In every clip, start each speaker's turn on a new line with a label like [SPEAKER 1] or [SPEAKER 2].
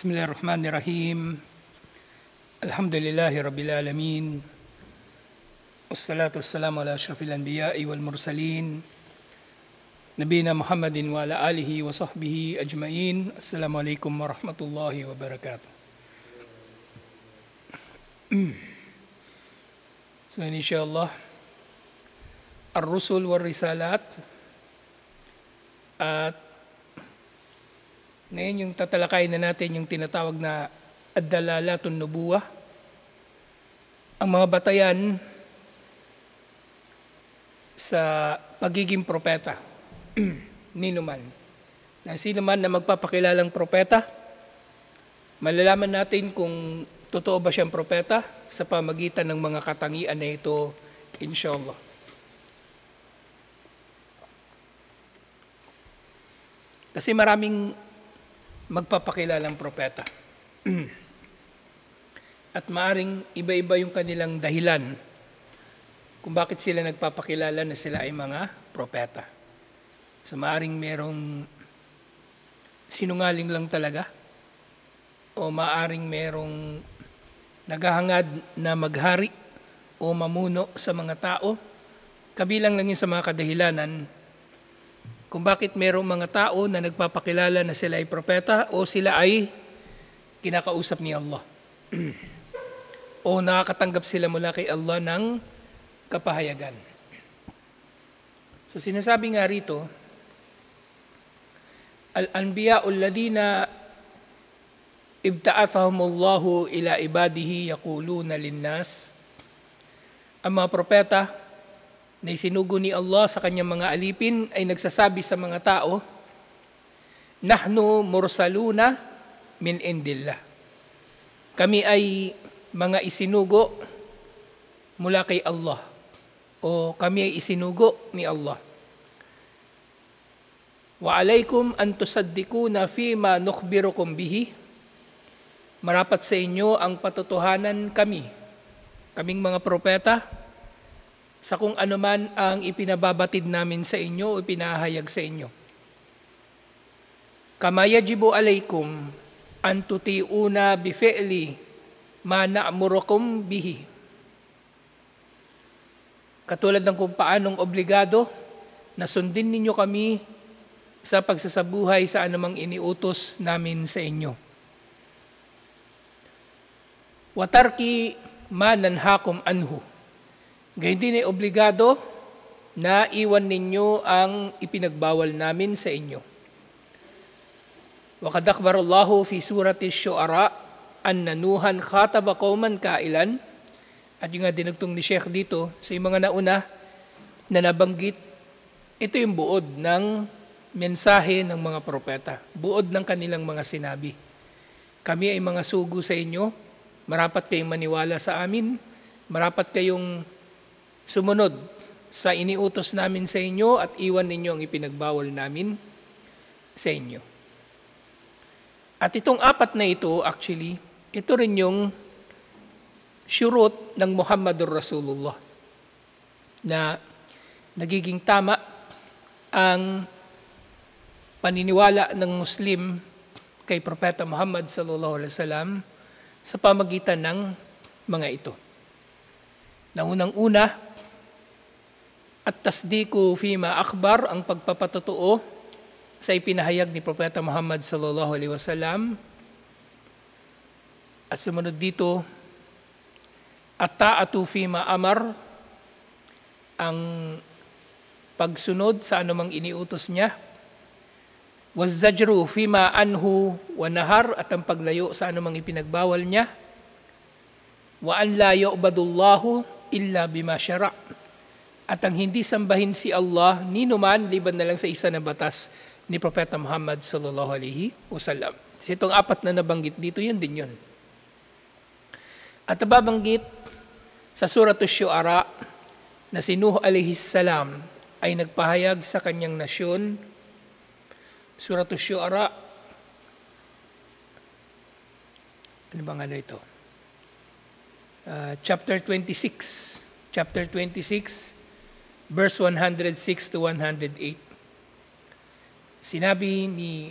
[SPEAKER 1] Bismillahirrahmanirrahim. Alhamdulillahi Rabbil Alamin. Wassalatu wassalamu ala ashrafil anbiya'i wal mursalin. Nabiyina Muhammadin wa ala alihi wa sahbihi ajma'in. Assalamualaikum warahmatullahi wabarakatuh. So insyaAllah, Ar-Rusul wal Risalat. At ngayon yung tatalakayin na natin yung tinatawag na Ad-Dalalatun Nubuwah. Ang mga batayan sa pagiging propeta. Nino man. Na sino man na magpapakilalang propeta, malalaman natin kung totoo ba siyang propeta sa pamagitan ng mga katangian na ito, inshallah. Kasi maraming magpapakilalang propeta. At maaring iba-iba yung kanilang dahilan kung bakit sila nagpapakilala na sila ay mga propeta. So maaring merong sinungaling lang talaga, o maaring merong naghahangad na maghari o mamuno sa mga tao. Kabilang lang yun sa mga kadahilanan kung bakit merong mga tao na nagpapakilala na sila ay propeta o sila ay kinakausap ni Allah. O nakakatanggap sila mula kay Allah ng kapahayagan. So sinasabi nga rito, Al-anbiya'ul ladina ibta'athahumullahu ila ibadihi yaquluna linnas. Ang mga propeta na isinugo ni Allah sa kanyang mga alipin ay nagsasabi sa mga tao, Nahnu mursaluna min indillah. Kami ay mga isinugo mula kay Allah, o kami ay isinugo ni Allah. Wa alaykum an tusaddikuna fima nukhbirukum bihi. Marapat sa inyo ang patotohanan kaming mga propeta, sa kung anuman ang ipinababatid namin sa inyo o ipinahayag sa inyo. Kama yajibu alaykum an tuti'una bi fi'li ma na'murukum bihi. Katulad ng kung paanong obligado na sundin ninyo kami sa pagsasabuhay sa anumang iniutos namin sa inyo. Wa tarki ma nanhakum anhu. Gayun din ay obligado na iwan ninyo ang ipinagbawal namin sa inyo. Wa qad akhbarallahu fi surati Asy-Syu'ara anna Nuhan khataba qauman kailan. At yung nga dinugtong ni Sheikh dito sa mga nauna na nabanggit, ito yung buod ng mensahe ng mga propeta. Buod ng kanilang mga sinabi. Kami ay mga sugo sa inyo, marapat kayong maniwala sa amin, marapat kayong sumunod sa iniutos namin sa inyo at iwan ninyo ang ipinagbawal namin sa inyo. At itong apat na ito, actually, ito rin yung syurut ng Muhammadur Rasulullah na nagiging tama ang paniniwala ng Muslim kay Propeta Muhammad sallallahu alaihi wasallam sa pamagitan ng mga ito. Unang-una, at tasdiku fima akhbar, ang pagpapatotoo sa ipinahayag ni Propeta Muhammad sallallahu alaihi wasallam. At sumunod dito, at-ta'atu fima amar, ang pagsunod sa anumang iniutos niya. Waz-zajru fima anhu wa nahar, at ang paglayo sa anumang ipinagbawal niya. Wa an la yu'badullahu illa bima syara', at ang hindi sambahin si Allah ni numan liban na lang sa isa na batas ni Propeta Muhammad sallallahu alaihi wasallam. So itong apat na nabanggit dito, yun din yun. At nababanggit sa Surah Asy-Syu'ara na si Nuh alaihi salam ay nagpahayag sa kanyang nasyon. Surah Asy-Syu'ara, ano bang ano ito? Chapter 26, verse 106 to 108. Sinabi ni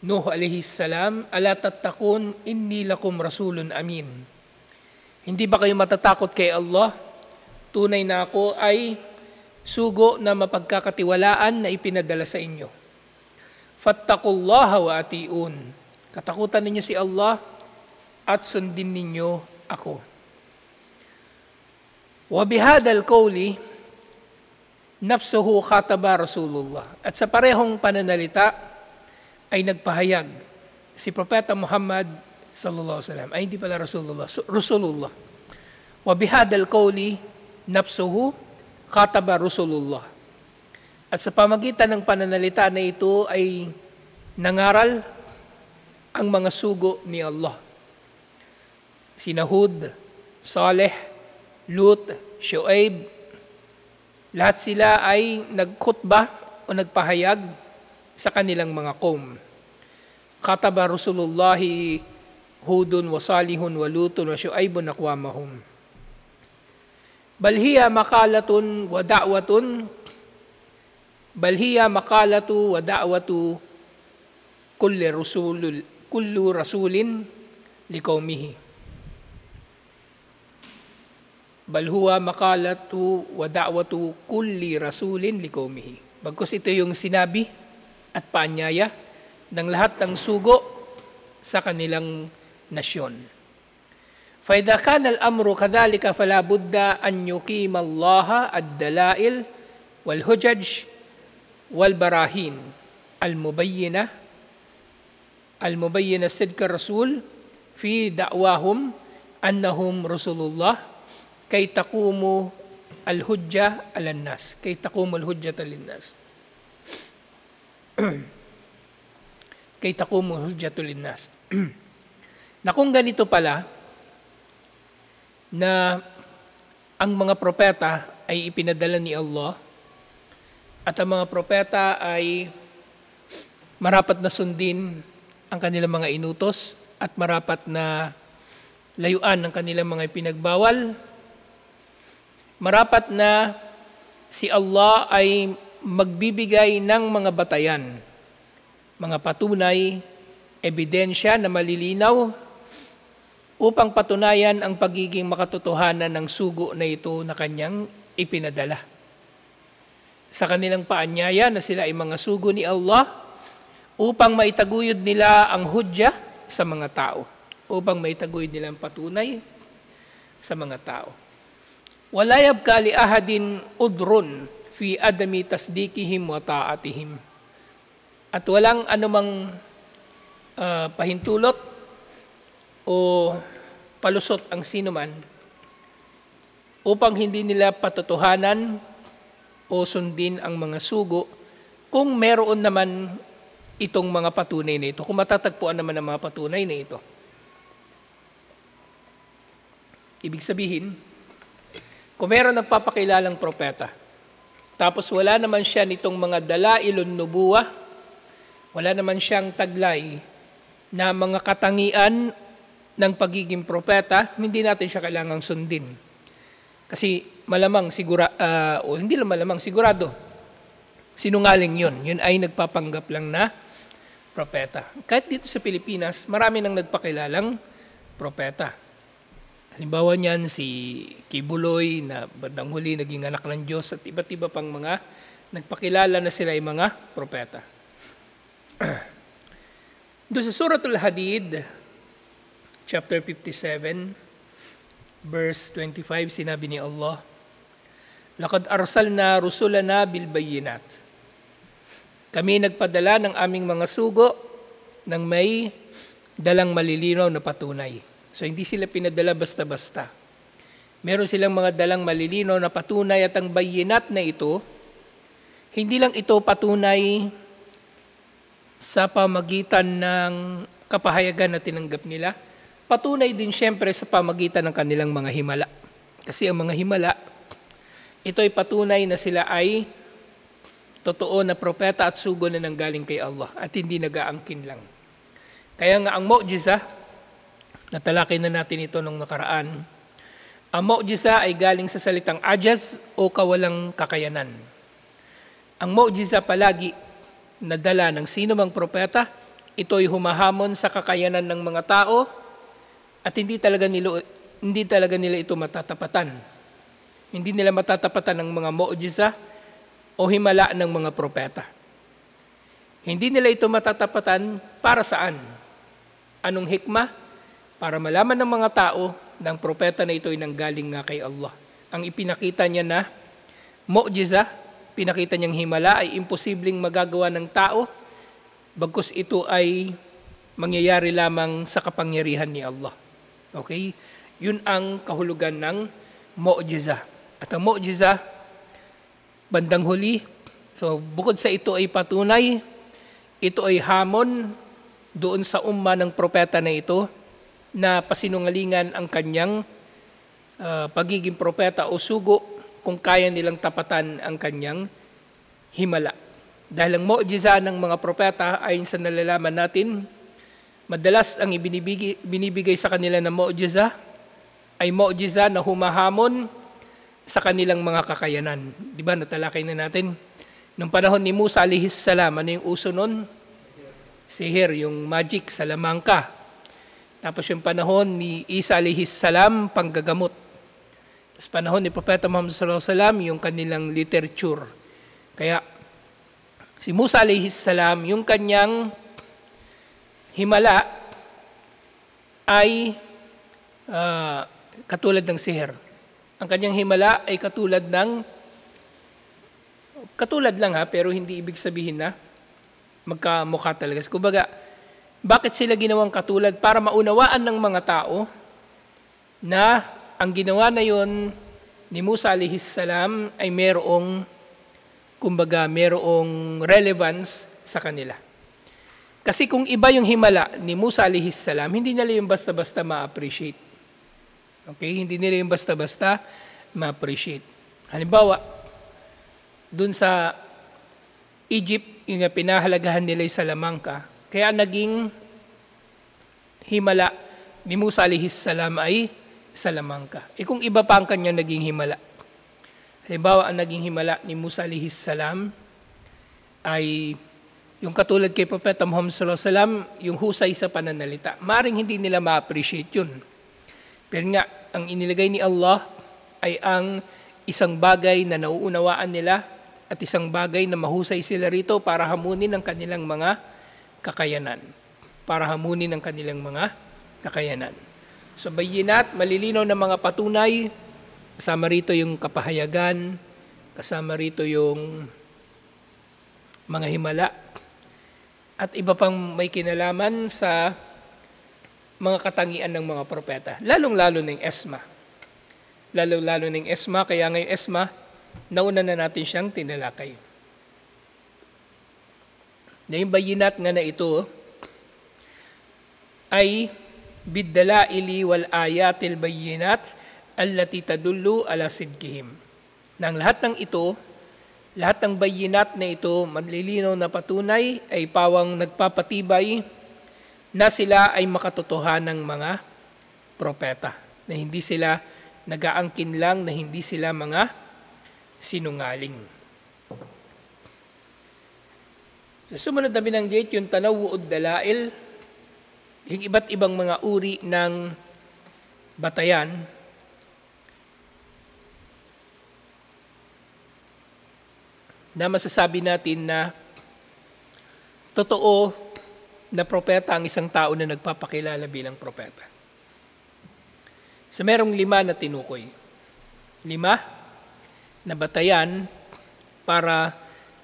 [SPEAKER 1] Nuh alayhi salam, ala tattakun inni lakum rasulun amin. Hindi ba kayo matatakot kay Allah? Tunay na ako ay sugo na mapagkakatiwalaan na ipinadala sa inyo. Fattaqullaha wa atiun. Katakutan ninyo si Allah at sundin ninyo ako. Wa bihadal qawli nafsuhu khataba Rasulullah. At sa parehong pananalita ay nagpahayag si Propeta Muhammad sallallahu alaihi wasallam. Ay hindi pala Rasulullah. Wa bihadal qawli nafsuhu khataba Rasulullah. At sa pamagitan ng pananalita na ito ay nangaral ang mga sugo ni Allah. Sina Hud, Saleh, Lut, Shu'aib, lahat sila ay nagkhutbah o nagpahayag sa kanilang mga qawm. Khataba Rasulullahi Hudun wa Salihun wa Lutun wa Shu'aibun aqwamahum. Bal hiya maqalatun wa da'watun kullu rasulin liqaumihi. Bal huwa maqalatu wa da'watu kulli rasulin liqaumihi. Bagkus ito yung sinabi at paanyaya ng lahat ng sugo sa kanilang nasyon. فإذا كان الأمر كذلك فلا بد أن يقيم الله الدلائل والحجج والبراهين المبينة صدق الرسول في دعواهم أنهم رسول الله كي تقوم الحجة على الناس Na kung ganito pala, na ang mga propeta ay ipinadala ni Allah at ang mga propeta ay marapat na sundin ang kanilang mga inutos at marapat na layuan ang kanilang mga ipinagbawal. Marapat na si Allah ay magbibigay ng mga batayan, mga patunay, ebidensya na malilinaw upang patunayan ang pagiging makatotohanan ng sugo na ito na kanyang ipinadala. Sa kanilang paanyaya na sila ay mga sugo ni Allah upang maitaguyod nila ang hudya sa mga tao, upang maitaguyod nila ang patunay sa mga tao. Wala yabka li ahadin udrun fi adami tasdikihim wa ta'atihim. At walang anumang pahintulot o palusot ang sinuman upang hindi nila patotohanan o sundin ang mga sugo kung meron naman itong mga patunay na ito, kung matatagpuan naman ang mga patunay na ito. Ibig sabihin, kung meron nagpapakilalang propeta, tapos wala naman siya nitong mga dalailun nubuwa, wala naman siyang taglay na mga katangian ng pagiging propeta, hindi natin siya kailangang sundin. Kasi malamang hindi lang malamang, sigurado, sinungaling yun. Yun ay nagpapanggap lang na propeta. Kahit dito sa Pilipinas, marami nang nagpakilalang propeta. Halimbawa niyan si Kibuloy na bandang huli naging anak ng Diyos at iba't iba pang mga nagpakilala na sila ay mga propeta. Doon sa Suratul Hadid, chapter 57, verse 25, sinabi ni Allah, "Laqad arsalna rusulana bil bayyinat." Kami nagpadala ng aming mga sugo ng may dalang malilinaw na patunay. So hindi sila pinadala basta-basta. Meron silang mga dalang malilinaw na patunay at ang bayyinat na ito, hindi lang ito patunay sa pamagitan ng kapahayagan na tinanggap nila, patunay din siyempre sa pamagitan ng kanilang mga himala. Kasi ang mga himala, ito ay patunay na sila ay totoo na propeta at sugo na nanggaling kay Allah at hindi nag-aangkin lang. Kaya nga ang mu'jiza, natalakay na natin ito nung nakaraan, ang mu'jiza ay galing sa salitang ajaz o kawalang kakayanan. Ang mu'jiza palagi na dala ng sino mang propeta ito'y humahamon sa kakayanan ng mga tao at hindi talaga nila ito matatapatan. Hindi nila matatapatan ng mga mu'jiza o himala ng mga propeta. Hindi nila ito matatapatan para saan? Anong hikmah? Para malaman ng mga tao na ang propeta na ito ay nanggaling nga kay Allah. Ang ipinakita niya na mu'jiza, pinakita niyang himala ay imposibleng magagawa ng tao, bagkus ito ay mangyayari lamang sa kapangyarihan ni Allah. Okay? Yun ang kahulugan ng mu'jiza. At ang mu'jiza, bandang huli, so bukod sa ito ay patunay, ito ay hamon doon sa umma ng propeta na ito na pasinungalingan ang kanyang pagiging propeta o sugo kung kaya nilang tapatan ang kanyang himala. Dahil ang mu'jiza ng mga propeta ayon sa nalalaman natin, madalas ang binibigay sa kanila na mu'jiza ay mu'jiza na humahamon sa kanilang mga kakayanan. Di ba natalakay na natin? Nung panahon ni Musa alayhis salam, ano yung uso nun? Sihir, yung magic, salamangka. Tapos yung panahon ni Isa alayhis salam, panggagamot. Tapos panahon ni Propeta Muhammad sallallahu alaihi wasallam, yung kanilang literature. Kaya si Musa alayhis salam, yung kanyang himala ay katulad ng sihir. Ang kanyang himala ay katulad lang pero hindi ibig sabihin na magkamukha talaga. Kumbaga, bakit sila ginawang katulad? Para maunawaan ng mga tao na ang ginawa na yon ni Musa alayhis salam ay merong relevance sa kanila. Kasi kung iba yung himala ni Musa alayhis salam, hindi nila yung basta-basta ma-appreciate. Okay? Hindi nila yung basta-basta ma-appreciate. Halimbawa, dun sa Egypt, yung pinahalagahan nila yung salamangka, kaya naging himala ni Musa alayhis salam ay salamangka. Kung iba pa ang kanyang naging himala. Halimbawa, ang naging himala ni Musa alayhis salam ay yung katulad kay Propeta Muhammad sallallahu alaihi wasallam, yung husay sa pananalita. Maring hindi nila ma-appreciate yun. Pero nga, ang inilagay ni Allah ay ang isang bagay na nauunawaan nila at isang bagay na mahusay sila rito para hamunin ang kanilang mga kakayanan. So bayinat, malilinaw na mga patunay, kasama rito yung kapahayagan, kasama rito yung mga himala, at iba pang may kinalaman sa mga katangian ng mga propeta. Lalong-lalo ng Esma. Kaya ngayon Esma, nauna na natin siyang tinalakay. Na yung bayinat nga na ito ay biddalaili wal ayatil bayinat allati tadullu ala sidqihim. Nang lahat ng ito, lahat ng bayinat na ito, malilinaw na patunay ay pawang nagpapatibay na sila ay makatotohanan ng mga propeta. Na hindi sila nag-aangkin lang, na hindi sila mga sinungaling. Sa sumunod na binanggit, yung tanawu'ud dalail, yung iba't ibang mga uri ng batayan, na masasabi natin na totoo na propeta ang isang tao na nagpapakilala bilang propeta. So merong 5 na tinukoy. 5 na batayan para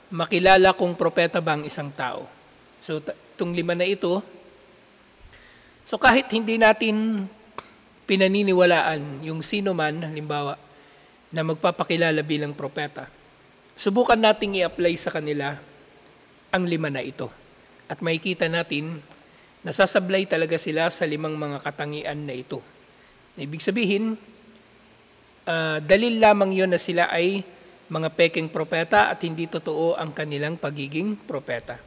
[SPEAKER 1] makilala kung propeta ba ang isang tao. So itong 5 na ito, so kahit hindi natin pinaniniwalaan yung sino man, halimbawa, na magpapakilala bilang propeta, subukan nating i-apply sa kanila ang 5 na ito. At makikita natin, nasasablay talaga sila sa 5 mga katangian na ito. Ibig sabihin, dalil lamang yon na sila ay mga peking propeta at hindi totoo ang kanilang pagiging propeta.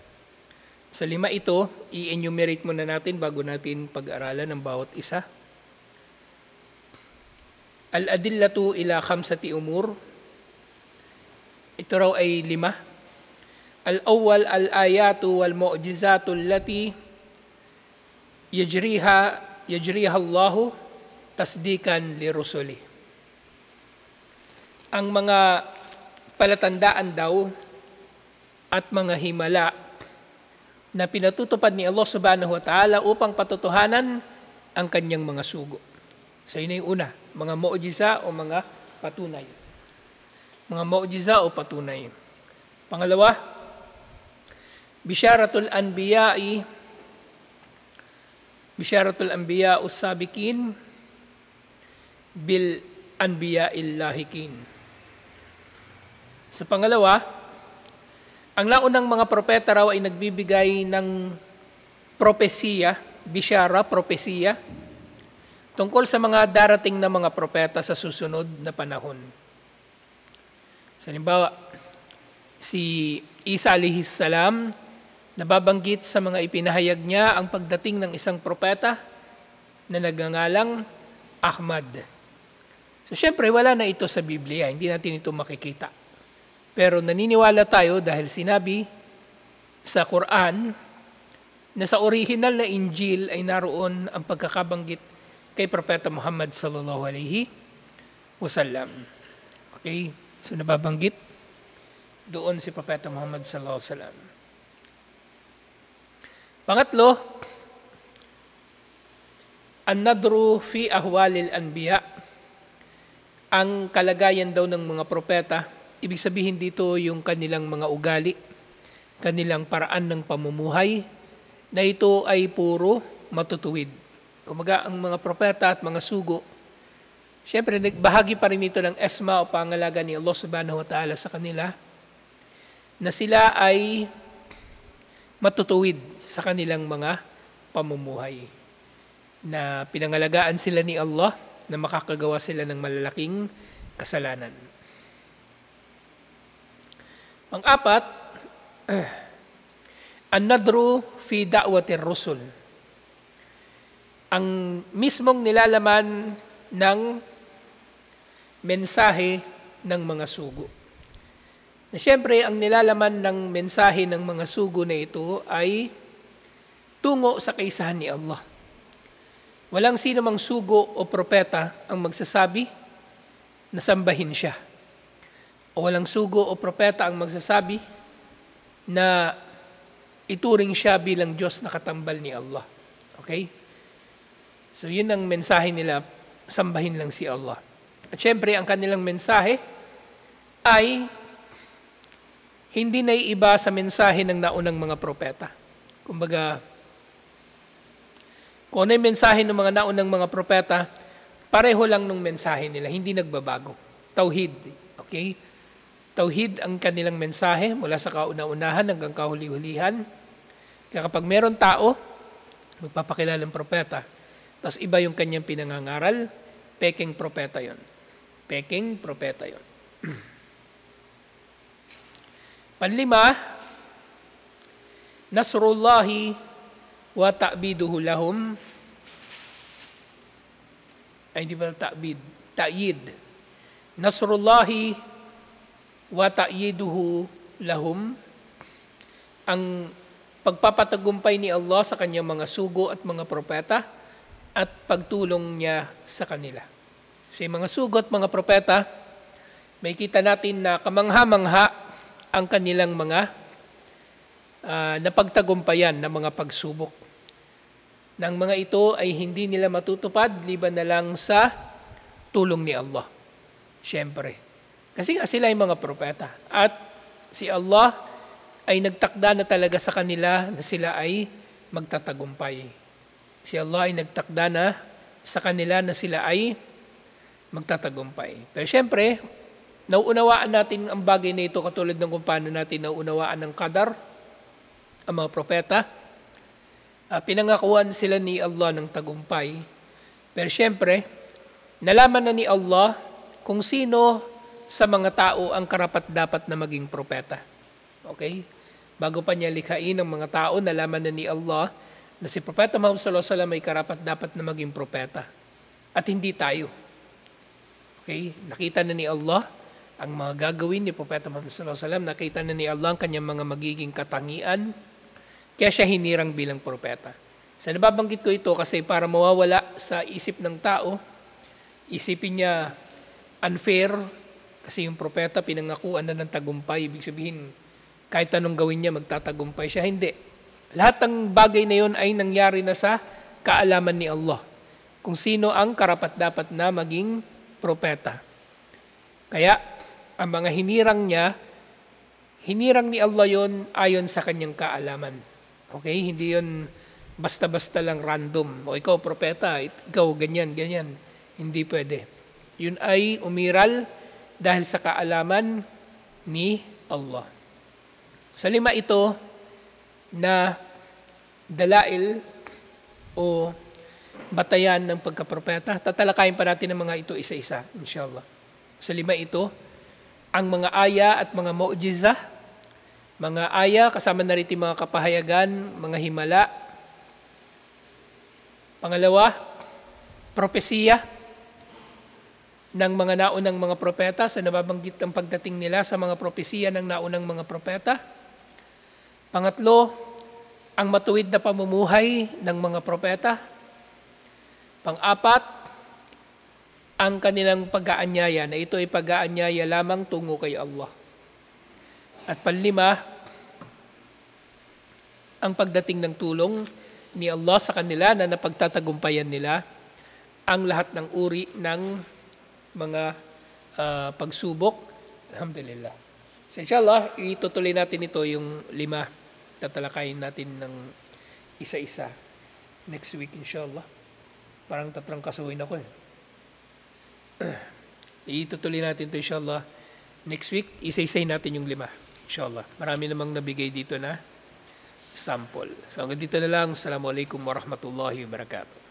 [SPEAKER 1] Sa 5 ito, i-enumerate muna natin bago natin pag-aralan ng bawat isa. Al-adillatu ila 5 umur. Ito raw ay 5. Al-awwal al-ayatu wal-mu'jizatu allati yajriha Allahu tasdikan li rusuli. Ang mga palatandaan daw at mga himala na pinatutupad ni Allah subhanahu wa ta'ala upang patutuhanan ang kanyang mga sugo. So yun yung una, mga mu'jiza o mga patunay. Mga mu'jiza o patunay. Pangalawa, Bisharatul anbiya us-sabiqin bil anbiya'il lahikin. Sa pangalawa, ang naunang mga propeta raw ay nagbibigay ng propesiya, bishara, propesiya, tungkol sa mga darating na mga propeta sa susunod na panahon. Sa halimbawa, si Isa alayhis salam, nababanggit sa mga ipinahayag niya ang pagdating ng isang propeta na nagngangalang Ahmad. So syempre, wala na ito sa Biblia, hindi natin ito makikita. Pero naniniwala tayo dahil sinabi sa Quran na sa original na Injil ay naroon ang pagkakabanggit kay Propeta Muhammad sallallahu alaihi wasallam. Okay? So nababanggit doon si Propeta Muhammad sallallahu alaihi wasallam. Pangatlo, an-nadru fi ahwalil anbiya. Ang kalagayan daw ng mga propeta, ibig sabihin dito yung kanilang mga ugali, kanilang paraan ng pamumuhay, na ito ay puro matutuwid. Kumaga ang mga propeta at mga sugo, siyempre bahagi pa rin ito ng esma o pangalaga ni Allah subhanahu wa ta'ala sa kanila, na sila ay matutuwid sa kanilang mga pamumuhay. Na pinangalagaan sila ni Allah, na makakagawa sila ng malalaking kasalanan. Pang-apat, an-nadru fi da'watir rusul. Ang mismong nilalaman ng mensahe ng mga sugo. Na siyempre, ang nilalaman ng mensahe ng mga sugo na ito ay tungo sa kaisahan ni Allah. Walang sino mang sugo o propeta ang magsasabi na sambahin siya. O walang sugo o propeta ang magsasabi na ituring siya bilang Diyos na katambal ni Allah. Okay? So yun ang mensahe nila, sambahin lang si Allah. At syempre, ang kanilang mensahe ay hindi naiiba sa mensahe ng naunang mga propeta. Kumbaga, kung ano yung mensahe ng mga naunang mga propeta, pareho lang nung mensahe nila, hindi nagbabago. Tauhid. Okay? Tauhid ang kanilang mensahe mula sa kauna-unahan hanggang kahuli-hulihan. Kaya kapag meron tao, magpapakilala ng propeta, tapos iba yung kanyang pinangangaral, peking propeta yon. Peking propeta yon. Panlima, nasrullahi wa ta'biduhu lahum. Ay, hindi ba ta'bid? Ta'yid. Nasrullahi wa ta'yiduhu lahum. Ang pagpapatagumpay ni Allah sa kanyang mga sugo at mga propeta at pagtulong niya sa kanila. Sa mga sugo at mga propeta, may kita natin na kamangha-mangha ang kanilang mga napagtagumpayan na mga pagsubok. Nang mga ito ay hindi nila matutupad liban na lang sa tulong ni Allah. Siyempre. Kasi nga sila ay mga propeta. At si Allah ay nagtakda na talaga sa kanila na sila ay magtatagumpay. Si Allah ay nagtakda na sa kanila na sila ay magtatagumpay. Pero siyempre, nauunawaan natin ang bagay na ito katulad ng kung paano natin nauunawaan ng qadar, ang mga propeta. Pinangakuan sila ni Allah ng tagumpay. Pero siyempre, nalaman na ni Allah kung sino sa mga tao ang karapat-dapat na maging propeta. Okay? Bago pa niya likhain ang mga tao, nalaman na ni Allah na si Propeta Muhammad sallallahu alaihi wasallam ay karapat-dapat na maging propeta. At hindi tayo. Okay? Nakita na ni Allah ang mga gagawin ni Propeta Muhammad sallallahu alaihi wasallam. Nakita na ni Allah ang kanyang mga magiging katangian. Kaya siya hinirang bilang propeta. Sa nababanggit ko ito kasi para mawawala sa isip ng tao, isipin niya unfair kasi yung propeta pinangakuan na ng tagumpay. Ibig sabihin, kahit anong gawin niya, magtatagumpay siya. Hindi. Lahat ng bagay na yun ay nangyari na sa kaalaman ni Allah. Kung sino ang karapat-dapat na maging propeta. Kaya, ang mga hinirang niya, hinirang ni Allah yon ayon sa kanyang kaalaman. Okay? Hindi yon basta-basta lang random. O ikaw, propeta, ikaw, ganyan, ganyan. Hindi pwede. Yun ay umiral dahil sa kaalaman ni Allah. Sa 5 ito na dalail o batayan ng pagkapropeta, tatalakayin pa natin ang mga ito isa-isa, inshallah. Sa 5 ito, ang mga aya at mga mu'jiza, mga aya, kasama na rin mga kapahayagan, mga himala. Pangalawa, propesiya ng mga naunang mga propeta sa nababanggit ang pagdating nila sa mga propesiya ng naunang mga propeta. Pangatlo, ang matuwid na pamumuhay ng mga propeta. Pang-apat, ang kanilang pag-aanyaya na ito ay pag-aanyaya lamang tungo kay Allah. At panlima, ang pagdating ng tulong ni Allah sa kanila na napagtatagumpayan nila ang lahat ng uri ng mga pagsubok. Alhamdulillah. So inshallah, itutuloy natin ito yung 5. Tatalakayin natin ng isa-isa. Next week inshallah. Parang tatrangkasuhin ako eh. Itutuloy natin ito inshallah. Next week, isa-isay natin yung 5. Inshallah. Marami namang nabigay dito na sample. So hanggang dito na lang. Assalamualaikum warahmatullahi wabarakatuh.